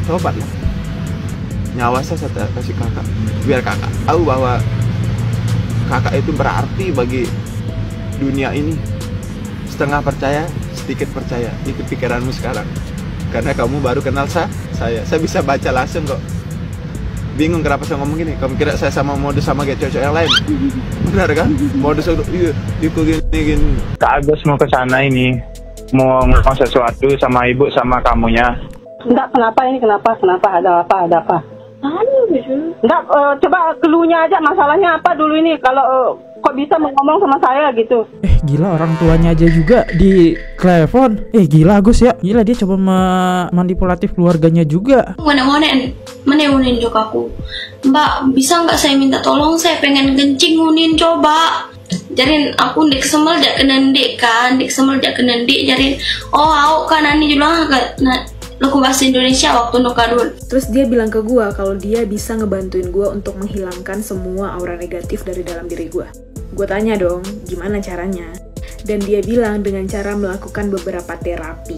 Tobat lah. Nyawa saya kasih kakak, biar kakak tahu bahwa kakak itu berarti bagi dunia ini. Setengah percaya, sedikit percaya. Itu pikiranmu sekarang. Karena kamu baru kenal saya bisa baca langsung kok. Bingung kenapa saya ngomong gini. Kamu kira saya sama modus sama kayak cowok yang lain? Benar kan? Modus iya gini. Kak Agus mau ke sana ini, mau ngomong sesuatu sama ibu sama kamunya. Enggak, kenapa? Ada apa? Enggak, coba keluhnya aja, masalahnya apa dulu ini? Kalau kok bisa ngomong sama saya gitu? Gila, orang tuanya aja juga di telepon. Gila Agus ya. Gila, dia coba memanipulatif keluarganya juga. Menemuin juga aku. Mbak, bisa nggak saya minta tolong? Saya pengen kencing unin coba. Jarin aku ndek semel jak kenendek kan, jarin aku kan ani juga aku bahasa Indonesia waktu nukadul. Terus dia bilang ke gue kalau dia bisa ngebantuin gue untuk menghilangkan semua aura negatif dari dalam diri gue. Gue tanya dong, gimana caranya? Dan dia bilang dengan cara melakukan beberapa terapi.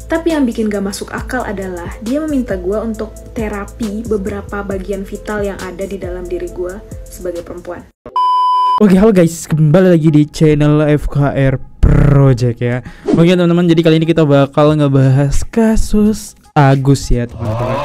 Tapi yang bikin gak masuk akal adalah dia meminta gue untuk terapi beberapa bagian vital yang ada di dalam diri gue sebagai perempuan. Oke, halo guys, kembali lagi di channel FKR Project ya. Oke teman-teman, jadi kali ini kita bakal ngebahas kasus Agus ya teman-teman.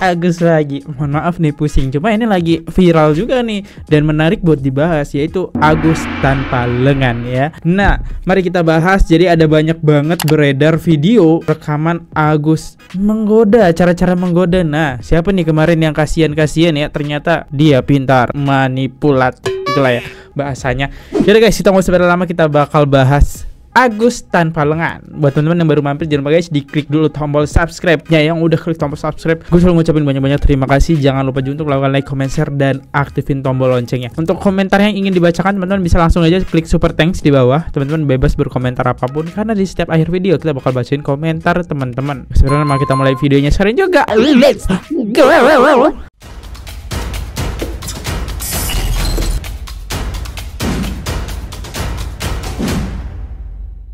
Agus lagi. Mohon maaf nih pusing, cuma ini lagi viral juga nih dan menarik buat dibahas, yaitu Agus tanpa lengan ya. Nah, mari kita bahas. Jadi ada banyak banget beredar video rekaman Agus menggoda, cara-cara menggoda. Nah, siapa nih kemarin yang kasihan ya? Ternyata dia pintar manipulatif. Itulah ya bahasanya. Jadi guys, kita mau sebentar lama kita bakal bahas Agus tanpa lengan. Buat teman-teman yang baru mampir, jangan lupa guys diklik dulu tombol subscribe-nya. Yang udah klik tombol subscribe, gue selalu ngucapin banyak-banyak terima kasih. Jangan lupa juga untuk melakukan like, comment, share, dan aktifin tombol loncengnya. Untuk komentar yang ingin dibacakan, teman-teman bisa langsung aja klik super thanks di bawah. Teman-teman bebas berkomentar apapun, karena di setiap akhir video kita bakal bacain komentar teman-teman. Sebenarnya mau kita mulai videonya sekarang juga. Let's go.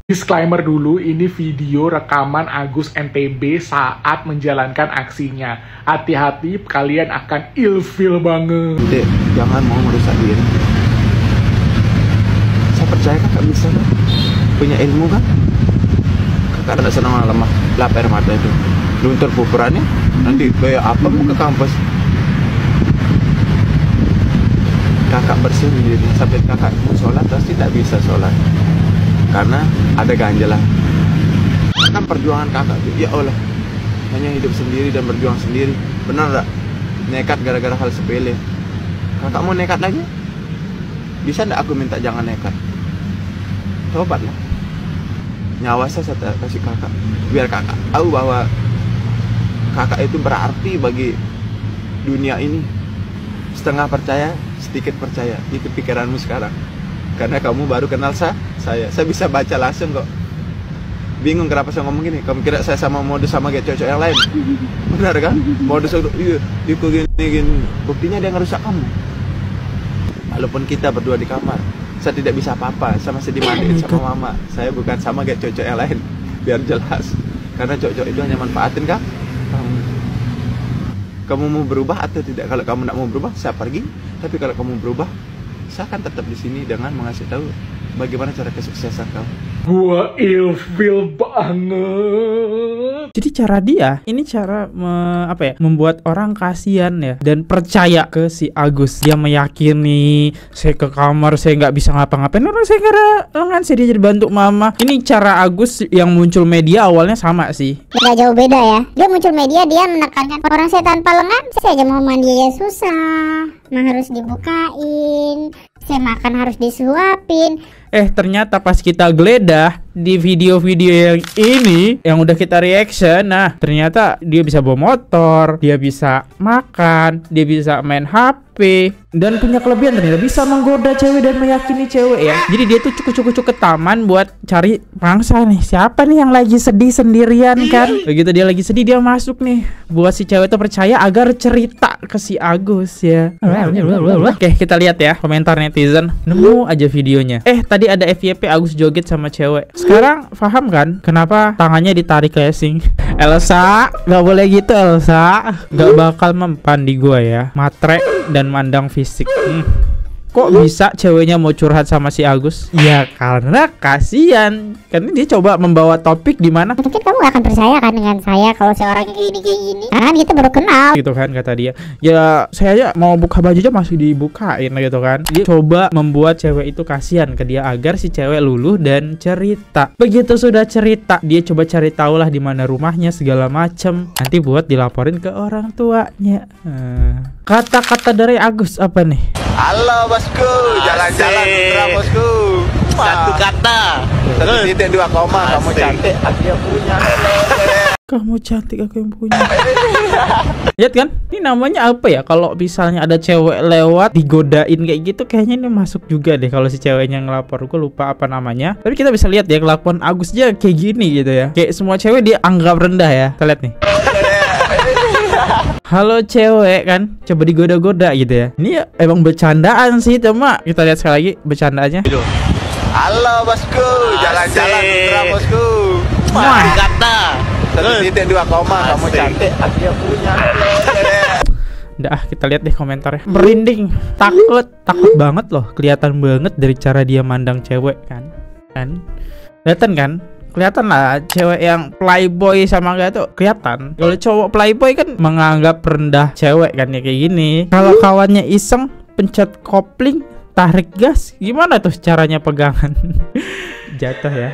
Disclaimer dulu, ini video rekaman Agus NTB saat menjalankan aksinya. Hati-hati, kalian akan ilfil banget. Dek, jangan mau merusak diri. Saya percaya kakak bisa kan? Punya ilmu kan? Kakak ada senang lemah, lap air mata itu. Luntur pukurannya, nanti kayak apa mau ke kampus. Kakak bersih diri, sampai kakak mau sholat pasti tak bisa sholat. Karena ada ganjalan. Kan perjuangan kakak tuh, ya Allah, hanya hidup sendiri dan berjuang sendiri. Benar gak? Nekat gara-gara hal sepele. Kakak mau nekat lagi? Bisa gak aku minta jangan nekat? Tobat lah. Nyawa saya kasih kakak, biar kakak tahu bahwa kakak itu berarti bagi dunia ini. Setengah percaya, sedikit percaya. Itu pikiranmu sekarang. Karena kamu baru kenal saya bisa baca langsung kok. Bingung kenapa saya ngomong gini. Kamu kira saya sama modus sama kayak cowok yang lain? Benar kan? Modus iya gini. Buktinya dia ngerusak kamu. Walaupun kita berdua di kamar, saya tidak bisa apa-apa. Saya masih dimandiin sama mama. Saya bukan sama kayak cowok yang lain. Biar jelas. Karena cowok itu hanya manfaatin kan? Kamu mau berubah atau tidak? Kalau kamu tidak mau berubah, saya pergi. Tapi kalau kamu berubah, saya akan tetap di sini dengan mengasih tahu bagaimana cara kesuksesan kamu. Gua ilfil banget. Jadi cara dia ini cara membuat orang kasihan ya dan percaya ke si Agus. Dia meyakini saya ke kamar saya nggak bisa ngapa-ngapain. Orang saya kira lengan saya dia jadi bantu mama. Ini cara Agus yang muncul media awalnya sama sih. Gak jauh beda ya. Dia muncul media, dia menekankan orang saya tanpa lengan. Saya aja mau mandi aja susah. Nah harus dibukain. Saya makan harus disuapin. Ternyata pas kita geledah di video-video yang ini yang udah kita reaction, nah ternyata dia bisa bawa motor, dia bisa makan, dia bisa main HP, FYP dan punya kelebihan ternyata bisa menggoda cewek dan meyakini cewek ya. Jadi dia tuh cukup-cukup ke taman buat cari pangsa nih. Siapa nih yang lagi sedih sendirian kan? Begitu dia lagi sedih dia masuk nih buat si cewek tuh percaya agar cerita ke si Agus ya. Oke, kita lihat ya komentar netizen. Nemu aja videonya. Tadi ada FYP Agus joget sama cewek. Sekarang paham kan kenapa tangannya ditarik racing? Elsa, gak boleh gitu Elsa. Gak bakal mempan di gua ya. Matre dan mandang fisik. Kok bisa ceweknya mau curhat sama si Agus? Ya karena kasihan. Karena dia coba membawa topik di mana mungkin kamu gak akan percaya kan dengan saya kalau seorang kayak gini. Kan kita baru kenal gitu kan kata dia. Ya saya aja mau buka baju aja masih dibukain gitu kan. Dia coba membuat cewek itu kasihan ke dia agar si cewek luluh dan cerita. Begitu sudah cerita, dia coba cari tahu lah di mana rumahnya segala macem. Nanti buat dilaporin ke orang tuanya. Kata-kata dari Agus apa nih? Halo bosku, jalan-jalan bosku. Satu kata. 1.2 koma, kamu cantik, aku yang punya. Kamu cantik, aku yang punya. Lihat kan? Ini namanya apa ya? Kalau misalnya ada cewek lewat digodain kayak gitu, kayaknya ini masuk juga deh kalau si ceweknya ngelapor. Gue lupa apa namanya. Tapi kita bisa lihat ya kelakuan Agus aja kayak gini gitu ya. Kayak semua cewek dia anggap rendah ya. Kita lihat nih. Halo cewek kan, coba digoda-goda gitu ya. Ini ya, emang bercandaan sih, cuma kita lihat sekali lagi bercandaannya. Halo bosku, jalan-jalan bosku. Satu kata. 1.2 koma, kamu cantik, aku yang punya. Udah, kita lihat deh komentarnya. Merinding, takut banget loh. Kelihatan banget dari cara dia mandang cewek kan. Kelihatan kan? Kelihatan lah cewek yang playboy sama enggak tuh kelihatan. Kalau cowok playboy kan menganggap rendah cewek kan ya kayak gini. Kalau kawannya iseng pencet kopling, tarik gas, gimana tuh caranya pegangan? Jatuh ya.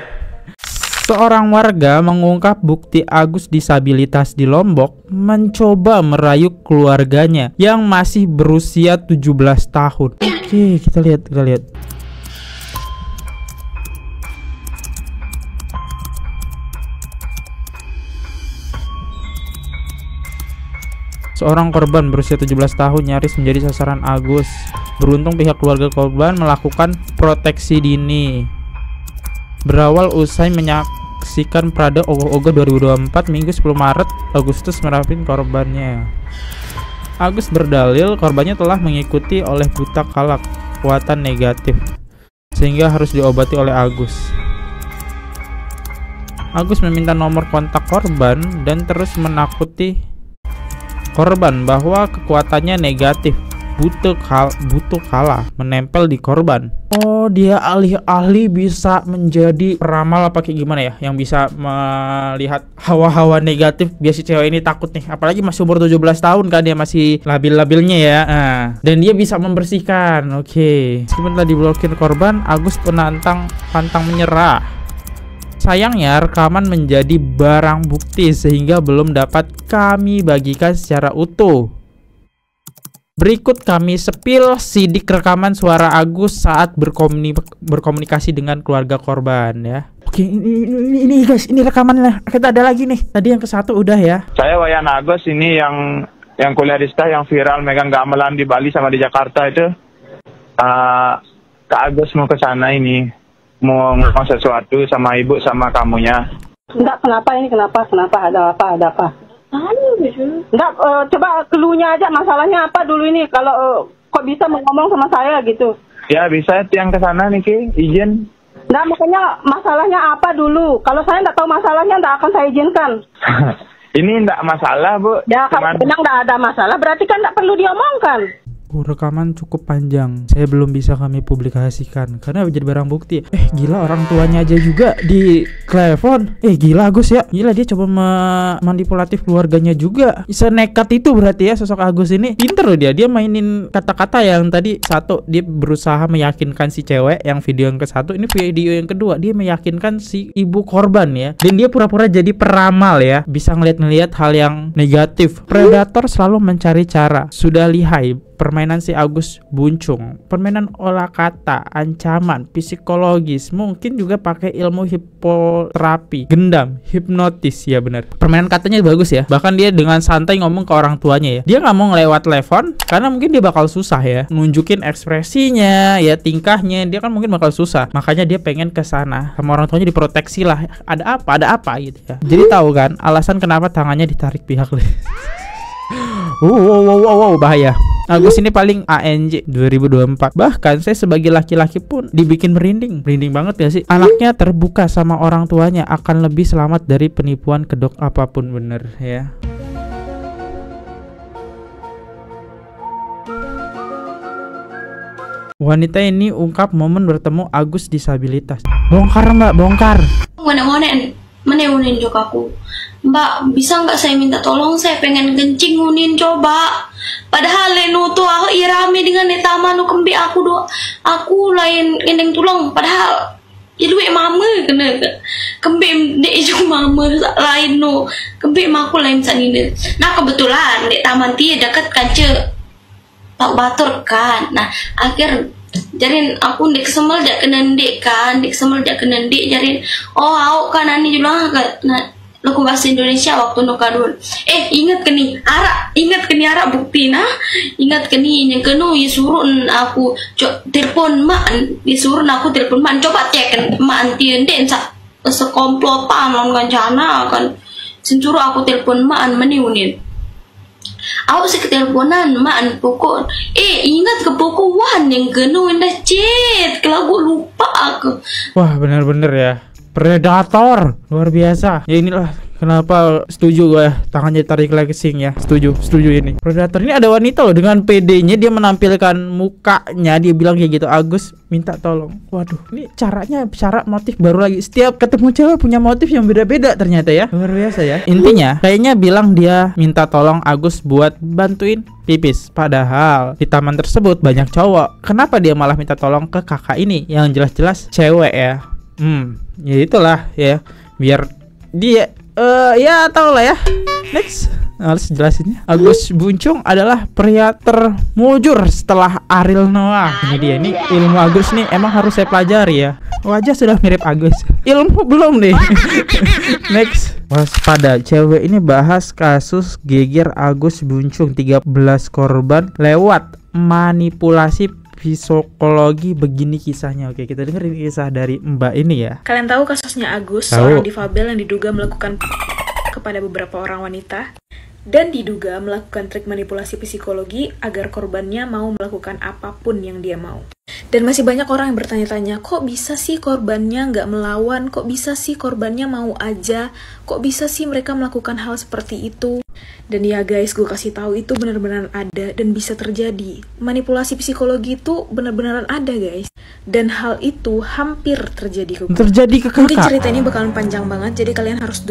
Seorang warga mengungkap bukti Agus disabilitas di Lombok mencoba merayu keluarganya yang masih berusia 17 tahun. Oke, kita lihat. Seorang korban berusia 17 tahun nyaris menjadi sasaran Agus. Beruntung pihak keluarga korban melakukan proteksi dini. Berawal usai menyaksikan Prada Ogoh-Ogoh 2024 Minggu 10 Maret Agustus merapin korbannya. Agus berdalil korbannya telah mengikuti oleh buta kala kekuatan negatif sehingga harus diobati oleh Agus. Agus meminta nomor kontak korban dan terus menakuti korban bahwa kekuatannya negatif, butuh kala menempel di korban. Oh, dia alih-alih bisa menjadi peramal apa kayak gimana ya, yang bisa melihat hawa-hawa negatif. Biasa cewek ini takut nih, apalagi masih umur 17 tahun kan, dia masih labil-labilnya ya. Dan dia bisa membersihkan. Oke. Meskipun telah diblokir korban, Agus pantang menyerah. Sayangnya rekaman menjadi barang bukti sehingga belum dapat kami bagikan secara utuh. Berikut kami sepil sidik rekaman suara Agus saat berkomunikasi dengan keluarga korban ya. Oke, ini guys, ini rekamannya. Kita ada lagi nih. Tadi yang ke-1 udah ya. Saya Wayan Agus ini yang kuliah di STA yang viral megang gamelan di Bali sama di Jakarta itu. Kak Agus mau ke sana ini. Mau ngomong sesuatu sama ibu sama kamunya. Enggak, kenapa ada apa? Enggak, coba keluhnya aja, masalahnya apa dulu ini, kalau kok bisa ngomong sama saya gitu. Ya bisa yang ke sana nih Ki, izin. Enggak, makanya masalahnya apa dulu, kalau saya enggak tahu masalahnya enggak akan saya izinkan. Ini enggak masalah Bu. Ya kalau memang enggak ada masalah berarti kan enggak perlu diomongkan. Rekaman cukup panjang, saya belum bisa kami publikasikan karena jadi barang bukti. Gila, orang tuanya aja juga di telepon. Gila Agus ya, gila dia coba memanipulatif keluarganya juga. Senekat itu berarti ya sosok Agus ini. Pinter loh dia mainin kata-kata yang tadi satu, dia berusaha meyakinkan si cewek yang video yang ke-1, ini video yang kedua dia meyakinkan si ibu korban ya. Dan dia pura-pura jadi peramal ya, bisa ngeliat hal yang negatif. Predator selalu mencari cara, sudah lihai permainan si Agus Buncung, permainan olah kata, ancaman, psikologis, mungkin juga pakai ilmu hipnoterapi, gendam, hipnotis, ya benar. Permainan katanya bagus ya, bahkan dia dengan santai ngomong ke orang tuanya ya. Dia nggak mau ngelewat telepon karena mungkin dia bakal susah ya, nunjukin ekspresinya, ya tingkahnya, dia kan mungkin bakal susah. Makanya dia pengen ke sana sama orang tuanya, diproteksi lah. Ada apa gitu ya. Jadi tahu kan alasan kenapa tangannya ditarik pihak lain. Wow, bahaya. Agus ini paling ANJ 2024. Bahkan saya sebagai laki-laki pun dibikin merinding banget ya sih. Anaknya terbuka sama orang tuanya akan lebih selamat dari penipuan kedok apapun, bener ya. Wanita ini ungkap momen bertemu Agus disabilitas. Bongkar mbak, bongkar. Meneunin juga aku. Mbak, bisa nggak saya minta tolong? Saya pengen kencing unin coba. Padahal leno tuh aku irame dengan taman nu kembe aku do. Aku lain gendeng tulang. Padahal itu mama kena kembe dek ju mama lain no kembe maku lain sanine. Nah kebetulan dek taman tie dekat kaca Pak Batur kan. Nah akhir jarin aku dek semel jak kenendek kan, dek semel jak kenendek jarin. Oh aku kan ani juga nah lagu bahasa Indonesia waktu nokadun. Ingat keni arak bukti nah. Ingat keni yang kenu disuruh aku telepon mak, disuruh aku telepon mak coba cek mak antien den sekomplotan lan ngancana kan. Sencuru aku telepon mak meniunin. Aku sih keteleponan mak pokok. Ingat ke pokokan yang kenu indah chat. Kalau gue lupa aku. Wah bener-bener ya. Predator luar biasa. Ya inilah kenapa setuju gue ya, tangannya tarik lagi sing ya. Setuju ini. Predator ini ada wanita loh, dengan PD-nya dia menampilkan mukanya, dia bilang kayak gitu, Agus minta tolong. Waduh, ini cara motif baru lagi. Setiap ketemu cewek punya motif yang beda-beda ternyata ya. Luar biasa ya. Intinya kayaknya bilang dia minta tolong Agus buat bantuin pipis. Padahal di taman tersebut banyak cowok. Kenapa dia malah minta tolong ke kakak ini yang jelas-jelas cewek ya? Ya itulah ya, biar dia ya tau lah ya. Next, harus jelasinnya. Agus Buncung adalah pria termujur setelah Ariel Noah. Ini dia, ini ilmu Agus nih emang harus saya pelajari ya. Wajah sudah mirip Agus, ilmu belum nih. Next, waspada, cewek ini bahas kasus geger Agus Buncung, 13 korban lewat manipulasi psikologi. Begini kisahnya. Oke, kita dengerin kisah dari Mbak ini ya. Kalian tahu kasusnya Agus, seorang difabel yang diduga melakukan kepada beberapa orang wanita dan diduga melakukan trik manipulasi psikologi agar korbannya mau melakukan apapun yang dia mau. Dan masih banyak orang yang bertanya-tanya, kok bisa sih korbannya nggak melawan? Kok bisa sih korbannya mau aja? Kok bisa sih mereka melakukan hal seperti itu? Dan ya guys, gue kasih tahu itu benar-benar ada dan bisa terjadi. Manipulasi psikologi itu benar-benar ada guys. Dan hal itu hampir terjadi ke gue. Terjadi ke kakak. Mungkin cerita ini bakalan panjang banget, jadi kalian harus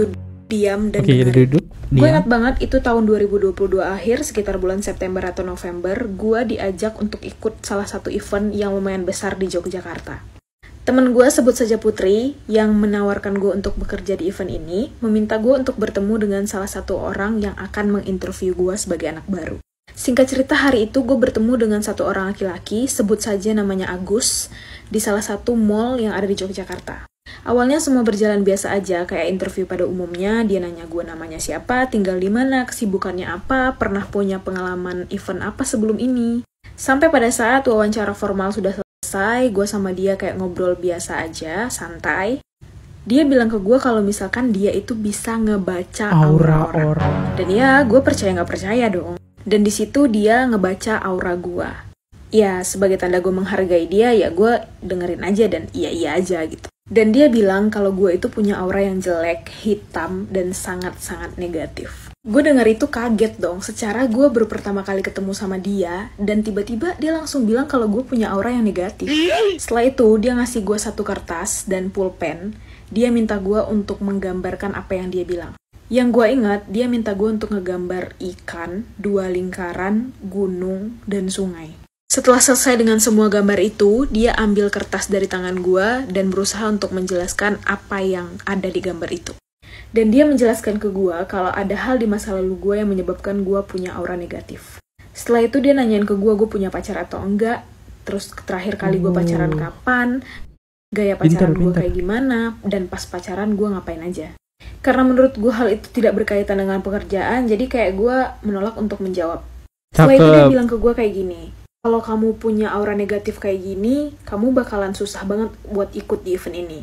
diam dan dengerin. Gue ingat banget itu tahun 2022 akhir, sekitar bulan September atau November, gue diajak untuk ikut salah satu event yang lumayan besar di Yogyakarta. Temen gue, sebut saja Putri, yang menawarkan gue untuk bekerja di event ini, meminta gue untuk bertemu dengan salah satu orang yang akan menginterview gue sebagai anak baru. Singkat cerita, hari itu gue bertemu dengan satu orang laki-laki, sebut saja namanya Agus, di salah satu mall yang ada di Yogyakarta. Awalnya semua berjalan biasa aja, kayak interview pada umumnya. Dia nanya gue namanya siapa, tinggal di mana, kesibukannya apa, pernah punya pengalaman event apa sebelum ini. Sampai pada saat wawancara formal sudah selesai, gue sama dia kayak ngobrol biasa aja, santai. Dia bilang ke gue kalau misalkan dia itu bisa ngebaca aura orang. Dan ya, gue percaya nggak percaya dong. Dan di situ dia ngebaca aura gue. Ya, sebagai tanda gue menghargai dia, ya gue dengerin aja dan iya aja gitu. Dan dia bilang kalau gue itu punya aura yang jelek, hitam, dan sangat-sangat negatif. Gue denger itu kaget dong, secara gue baru pertama kali ketemu sama dia, dan tiba-tiba dia langsung bilang kalau gue punya aura yang negatif. Setelah itu, dia ngasih gue satu kertas dan pulpen. Dia minta gue untuk menggambarkan apa yang dia bilang. Yang gue ingat, dia minta gue untuk ngegambar ikan, 2 lingkaran, gunung, dan sungai. Setelah selesai dengan semua gambar itu, dia ambil kertas dari tangan gue dan berusaha untuk menjelaskan apa yang ada di gambar itu. Dan dia menjelaskan ke gue kalau ada hal di masa lalu gue yang menyebabkan gue punya aura negatif. Setelah itu dia nanyain ke gue punya pacar atau enggak, terus terakhir kali gue pacaran kapan, gaya pacaran gue kayak gimana, dan pas pacaran gue ngapain aja. Karena menurut gue hal itu tidak berkaitan dengan pekerjaan, jadi kayak gue menolak untuk menjawab. Setelah itu dia bilang ke gue kayak gini, kalau kamu punya aura negatif kayak gini, kamu bakalan susah banget buat ikut di event ini.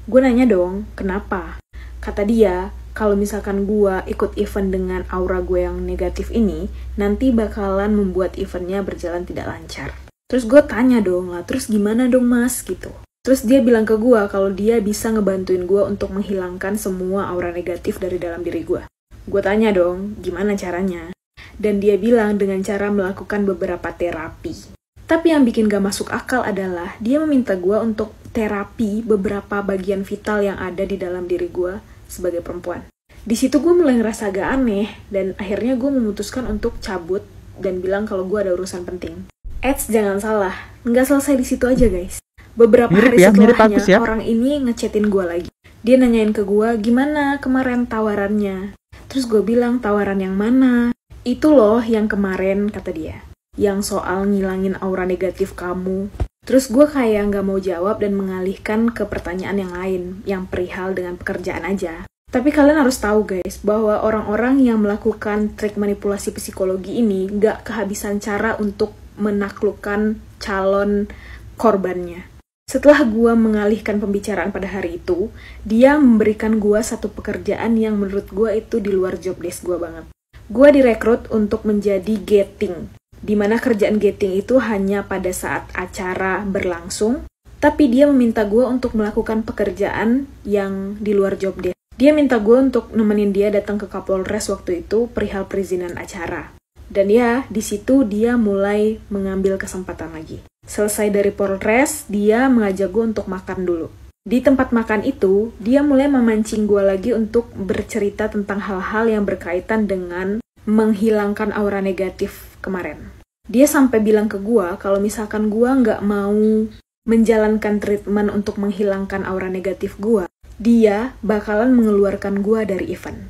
Gue nanya dong, kenapa? Kata dia, kalau misalkan gue ikut event dengan aura gue yang negatif ini, nanti bakalan membuat eventnya berjalan tidak lancar. Terus gue tanya dong lah, terus gimana dong mas gitu. Terus dia bilang ke gue kalau dia bisa ngebantuin gue untuk menghilangkan semua aura negatif dari dalam diri gue. Gue tanya dong, gimana caranya? Dan dia bilang dengan cara melakukan beberapa terapi. Tapi yang bikin gak masuk akal adalah dia meminta gue untuk terapi beberapa bagian vital yang ada di dalam diri gue sebagai perempuan. Di situ gue mulai ngerasa agak aneh dan akhirnya gue memutuskan untuk cabut dan bilang kalau gue ada urusan penting. Jangan salah, nggak selesai di situ aja guys. Beberapa hari setelahnya orang ini ngechatin gue lagi. Dia nanyain ke gue gimana kemarin tawarannya. Terus gue bilang tawaran yang mana? Itu loh yang kemarin kata dia. Yang soal ngilangin aura negatif kamu. Terus gue kayak nggak mau jawab dan mengalihkan ke pertanyaan yang lain, yang perihal dengan pekerjaan aja. Tapi kalian harus tahu guys, bahwa orang-orang yang melakukan trik manipulasi psikologi ini nggak kehabisan cara untuk menaklukkan calon korbannya. Setelah gue mengalihkan pembicaraan pada hari itu, dia memberikan gue satu pekerjaan yang menurut gue itu di luar job desk gue banget. Gue direkrut untuk menjadi gating, dimana kerjaan gating itu hanya pada saat acara berlangsung, tapi dia meminta gue untuk melakukan pekerjaan yang di luar job desk. Dia minta gue untuk nemenin dia datang ke Kapolres waktu itu perihal perizinan acara. Dan ya, di situ dia mulai mengambil kesempatan lagi. Selesai dari Polres, dia mengajak gue untuk makan dulu. Di tempat makan itu, dia mulai memancing gue lagi untuk bercerita tentang hal-hal yang berkaitan dengan menghilangkan aura negatif kemarin. Dia sampai bilang ke gue kalau misalkan gue nggak mau menjalankan treatment untuk menghilangkan aura negatif gue, dia bakalan mengeluarkan gue dari event.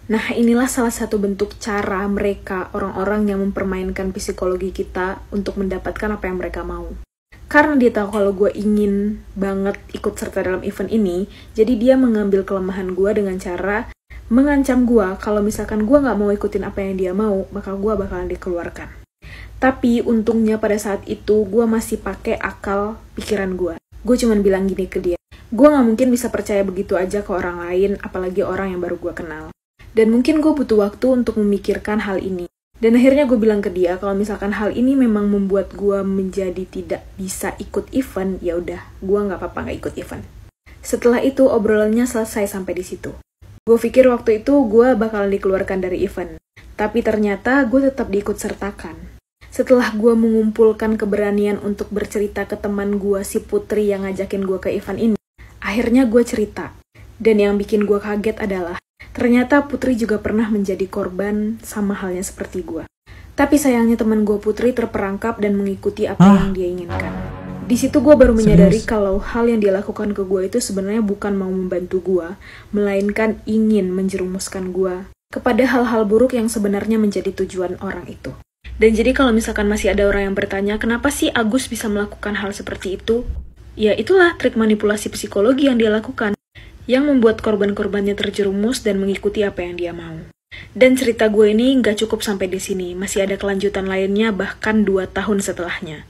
Nah, inilah salah satu bentuk cara mereka, orang-orang yang mempermainkan psikologi kita untuk mendapatkan apa yang mereka mau. Karena dia tahu kalau gue ingin banget ikut serta dalam event ini, jadi dia mengambil kelemahan gue dengan cara mengancam gue kalau misalkan gue nggak mau ikutin apa yang dia mau, maka gue bakalan dikeluarkan. Tapi untungnya pada saat itu gue masih pakai akal pikiran gue. Gue cuman bilang gini ke dia, gue nggak mungkin bisa percaya begitu aja ke orang lain, apalagi orang yang baru gue kenal. Dan mungkin gue butuh waktu untuk memikirkan hal ini. Dan akhirnya gue bilang ke dia kalau misalkan hal ini memang membuat gue menjadi tidak bisa ikut event, ya udah, gue nggak apa-apa nggak ikut event. Setelah itu obrolannya selesai sampai di situ. Gue pikir waktu itu gue bakalan dikeluarkan dari event, tapi ternyata gue tetap diikut sertakan. Setelah gue mengumpulkan keberanian untuk bercerita ke teman gue si Putri yang ngajakin gue ke event ini, akhirnya gue cerita. Dan yang bikin gue kaget adalah ternyata Putri juga pernah menjadi korban sama halnya seperti gue. Tapi sayangnya teman gue Putri terperangkap dan mengikuti apa yang dia inginkan. Di situ gue baru menyadari kalau hal yang dia lakukan ke gue itu sebenarnya bukan mau membantu gue, melainkan ingin menjerumuskan gue kepada hal-hal buruk yang sebenarnya menjadi tujuan orang itu. Dan jadi kalau misalkan masih ada orang yang bertanya kenapa sih Agus bisa melakukan hal seperti itu, ya itulah trik manipulasi psikologi yang dia lakukan, yang membuat korban-korbannya terjerumus dan mengikuti apa yang dia mau. Dan cerita gue ini nggak cukup sampai di sini, masih ada kelanjutan lainnya bahkan 2 tahun setelahnya.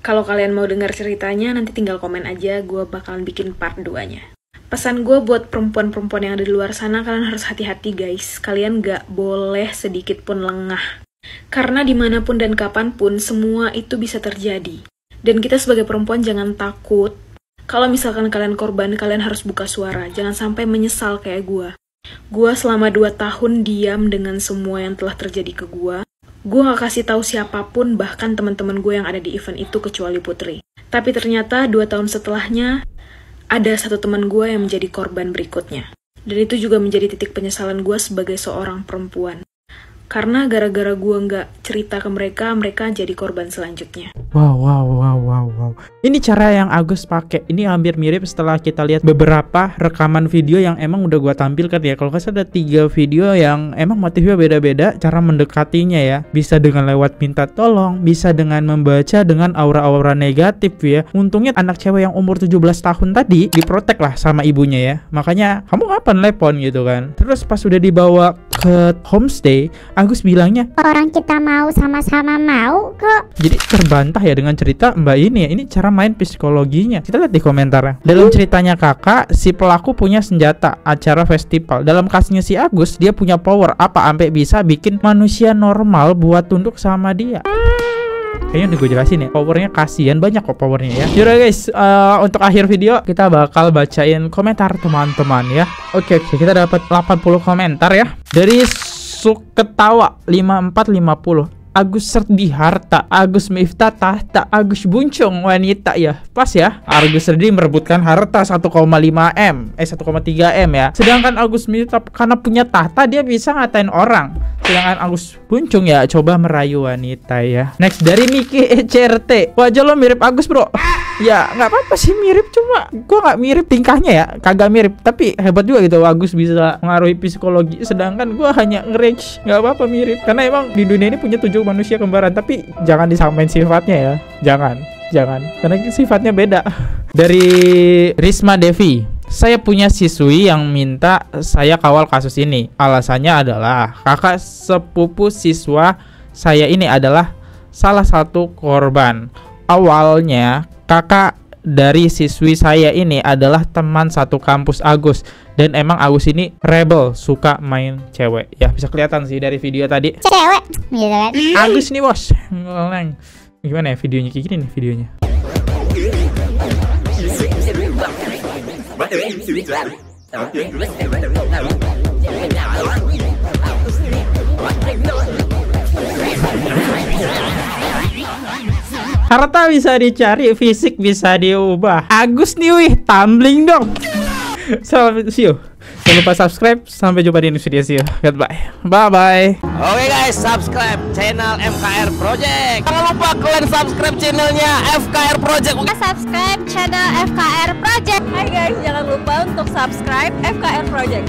Kalau kalian mau dengar ceritanya, nanti tinggal komen aja, gue bakalan bikin part 2-nya. Pesan gue buat perempuan-perempuan yang ada di luar sana, kalian harus hati-hati guys, kalian nggak boleh sedikit pun lengah. Karena dimanapun dan kapanpun, semua itu bisa terjadi. Dan kita sebagai perempuan jangan takut. Kalau misalkan kalian korban, kalian harus buka suara. Jangan sampai menyesal kayak gue. Gue selama 2 tahun diam dengan semua yang telah terjadi ke gue. Gue gak kasih tahu siapapun, bahkan teman-teman gue yang ada di event itu kecuali Putri. Tapi ternyata 2 tahun setelahnya, ada satu teman gue yang menjadi korban berikutnya. Dan itu juga menjadi titik penyesalan gue sebagai seorang perempuan. Karena gara-gara gue nggak cerita ke mereka, mereka jadi korban selanjutnya. Wow. Ini cara yang Agus pakai. Ini hampir mirip setelah kita lihat beberapa rekaman video yang emang udah gua tampilkan ya. Kalau nggak salah ada 3 video yang emang motifnya beda-beda cara mendekatinya ya. Bisa dengan lewat minta tolong, bisa dengan membaca dengan aura-aura negatif ya. Untungnya anak cewek yang umur 17 tahun tadi diprotek lah sama ibunya ya. Makanya kamu kapan telepon gitu kan. Terus pas udah dibawa ke homestay, Agus bilangnya Orang kita mau sama-sama mau kok. jadi terbantah ya dengan cerita Mbak ini ya. Ini cara main psikologinya. Kita lihat di komentarnya. Dalam ceritanya kakak, si pelaku punya senjata acara festival. Dalam kasusnya si Agus, dia punya power apa sampai bisa bikin manusia normal buat tunduk sama dia. Kayaknya udah gue jelasin ya. Powernya kasihan, banyak kok powernya ya. Yaudah guys, untuk akhir video kita bakal bacain komentar teman-teman ya. Oke, kita dapat 80 komentar ya. Dari Suketawa 5450. Agus Serdi harta, Agus Miftah tahta, Agus Buncung wanita ya. Pas ya. Agus Serdi merebutkan harta 1,5M, 1,3M ya. Sedangkan Agus Miftah karena punya tahta dia bisa ngatain orang. Sedangkan Agus Buncung ya coba merayu wanita ya. Next dari Miki ECRT. Wajah lo mirip Agus bro. Ya nggak apa-apa sih mirip, cuma gua nggak mirip tingkahnya ya, kagak mirip. Tapi hebat juga gitu Agus bisa mengaruhi psikologi. Sedangkan gua hanya nge-rage. Nggak apa-apa mirip. Karena emang di dunia ini punya 7 manusia kembaran. Tapi jangan disamain sifatnya ya. Jangan. Karena sifatnya beda. Dari Risma Devi. Saya punya siswi yang minta saya kawal kasus ini. Alasannya adalah kakak sepupu siswa saya ini adalah salah satu korban. Awalnya kakak dari siswi saya ini adalah teman satu kampus Agus. Dan emang Agus ini rebel, suka main cewek. Ya bisa kelihatan sih dari video tadi. Cewek gitu kan. Agus nih bos. Gimana ya videonya, kayak gini nih videonya. Harta bisa dicari, fisik bisa diubah. Agus nih wih, tumbling dong. Selamat see you. Jangan lupa subscribe. Sampai jumpa di next video. See you. Goodbye. Bye-bye. Oke guys, subscribe channel FKR Project. Jangan lupa kalian subscribe channelnya FKR Project. Subscribe channel FKR Project. Hai guys, jangan lupa untuk subscribe FKR Project.